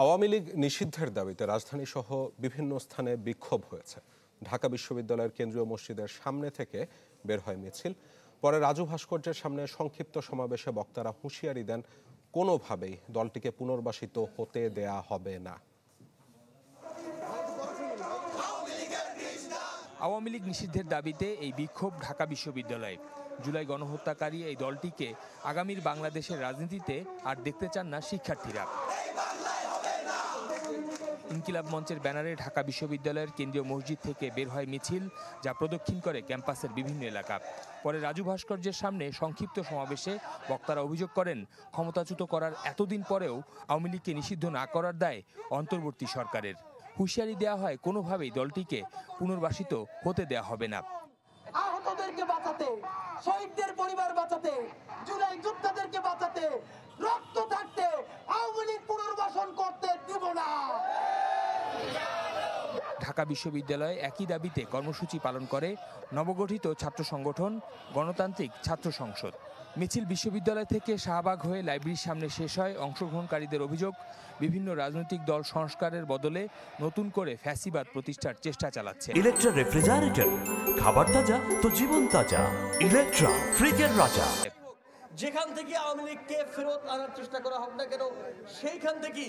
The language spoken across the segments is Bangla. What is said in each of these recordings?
আওয়ামী লীগ নিষিদ্ধের দাবিতে রাজধানীসহ বিভিন্ন স্থানে বিক্ষোভ হয়েছে। ঢাকা বিশ্ববিদ্যালয়ের কেন্দ্রীয় মসজিদের সামনে থেকে বের হয় মিছিল। পরে রাজু ভাস্কর্যের সামনে সংক্ষিপ্ত সমাবেশে বক্তারা হুঁশিয়ারি দেন, কোনোভাবেই দলটিকে পুনর্বাসিত হতে দেয়া হবে না। আওয়ামী লীগ নিষিদ্ধের দাবিতে এই বিক্ষোভ ঢাকা বিশ্ববিদ্যালয়ে। জুলাই গণহত্যাকারী এই দলটিকে আগামীর বাংলাদেশের রাজনীতিতে আর দেখতে চান না শিক্ষার্থীরা। ইনকিলাব মঞ্চের ব্যানারে ঢাকা বিশ্ববিদ্যালয়ের কেন্দ্রীয় মসজিদ থেকে বের হয় মিছিল, যা প্রদক্ষিণ করে ক্যাম্পাসের বিভিন্ন এলাকা। পরে রাজু ভাস্কর্যের সামনে সংক্ষিপ্ত সমাবেশে বক্তারা অভিযোগ করেন, ক্ষমতাচ্যুত করার এতদিন পরেও আওয়ামী লীগকে নিষিদ্ধ না করার দায় অন্তর্বর্তী সরকারের। হুঁশিয়ারি দেওয়া হয়, কোনোভাবেই দলটিকে পুনর্বাসিত হতে দেওয়া হবে না। আহতদেরকে বাঁচাতে, শহীদদের পরিবার বাঁচাতে, জুলাই যোদ্ধাদেরকে বাঁচাতে, রক্ত থাকতে আওয়ামী লীগ পুনর্বাসন করতে দিব না। ঢাকা বিশ্ববিদ্যালয়ে একই দাবিতে কর্মসূচি পালন করে নবগঠিত ছাত্র সংগঠন গণতান্ত্রিক ছাত্র সংসদ। মিছিল বিশ্ববিদ্যালয় থেকে শাহবাগ হয়ে লাইব্রেরির সামনে শেষ হয়। অংশগ্রহণকারীদের অভিযোগ, বিভিন্ন রাজনৈতিক দল সংস্কারের বদলে নতুন করে ফ্যাসিবাদ প্রতিষ্ঠার চেষ্টা চালাচ্ছে। ইলেকট্রা রেফ্রিজারেটর, খাবার তাজা তো জীবন তাজা। ইলেকট্রা, ফ্রিজের রাজা। যেখান থেকে আওয়ামী লীগকে ফেরত আনার চেষ্টা করা হোক না কেন, সেইখান থেকে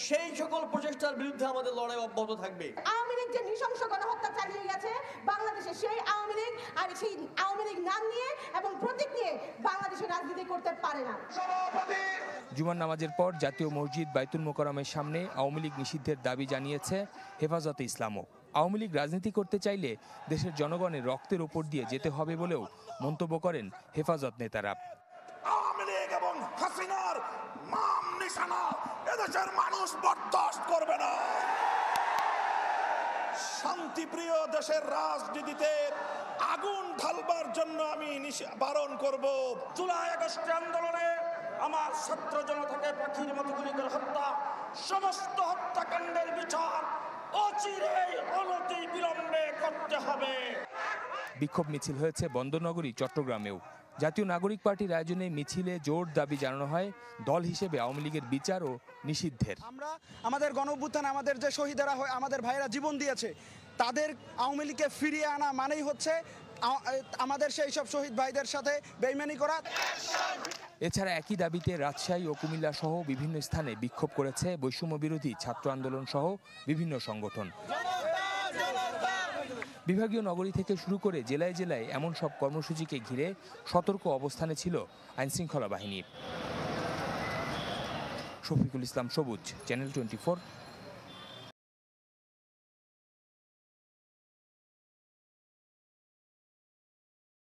সেই সকল প্রচেষ্টার বিরুদ্ধে আমাদের লড়াই অব্যাহত থাকবে। আওয়ামী লীগ যে নৃশংস গণহত্যা চালিয়ে গেছে বাংলাদেশে, সেই আওয়ামী লীগ আর সেই আওয়ামী লীগ নাম নিয়ে এবং প্রতীক নিয়ে বাংলাদেশের রাজনীতি করতে পারে না। জুমার নামাজের পর জাতীয় মসজিদ বাইতুল মোকাররমের সামনে আওয়ামী লীগ নিষিদ্ধের দাবি জানিয়েছে হেফাজতে ইসলামও। আওয়ামী লীগ রাজনীতি করতে চাইলে দেশের জনগণের রক্তের ওপর দিয়ে যেতে হবে বলেও মন্তব্য করেন হেফাজত নেতারা। আওয়ামী লীগ এবং হাসিনার নাম নিশানা এদেশের মানুষ বরদাস্ত করবে না। শান্তিপ্রিয় দেশের রাজনীতিতে আগুন ঢালবার জন্য আমি বারণ করব। জুলাই আগস্ট আন্দোলনে আমার ছাত্র জনতাকে পাখির মতো গুলি করে হত্যা, সমস্ত হত্যাকাণ্ডের বিচার অচিরেই অনতি বিলম্বে করতে হবে। বিক্ষোভ মিছিল হয়েছে বন্দরনগরী চট্টগ্রামেও। জাতীয় নাগরিক পার্টির আয়োজনে মিছিলে জোর দাবি জানানো হয় দল হিসেবে আওয়ামী লীগের বিচার ও নিষিদ্ধের। আমরা আমাদের গণঅভ্যুত্থানে আমাদের যে শহীদেরা আমাদের ভাইয়েরা জীবন দিয়েছে, তাদের আওয়ামী লীগকে ফিরিয়ে আনা মানেই হচ্ছে আমাদের সেই সব শহীদ ভাইদের সাথে বেইমানি করা। এছাড়া একই দাবিতে রাজশাহী ও কুমিল্লা সহ বিভিন্ন স্থানে বিক্ষোভ করেছে বৈষম্য বিরোধী ছাত্র আন্দোলন সহ বিভিন্ন সংগঠন। বিভাগীয় নগরী থেকে শুরু করে জেলায় জেলায় এমন সব কর্মসূচিকে ঘিরে সতর্ক অবস্থানে ছিল আইনশৃঙ্খলা বাহিনী। শফিকুল ইসলাম সবুজ, চ্যানেল 24।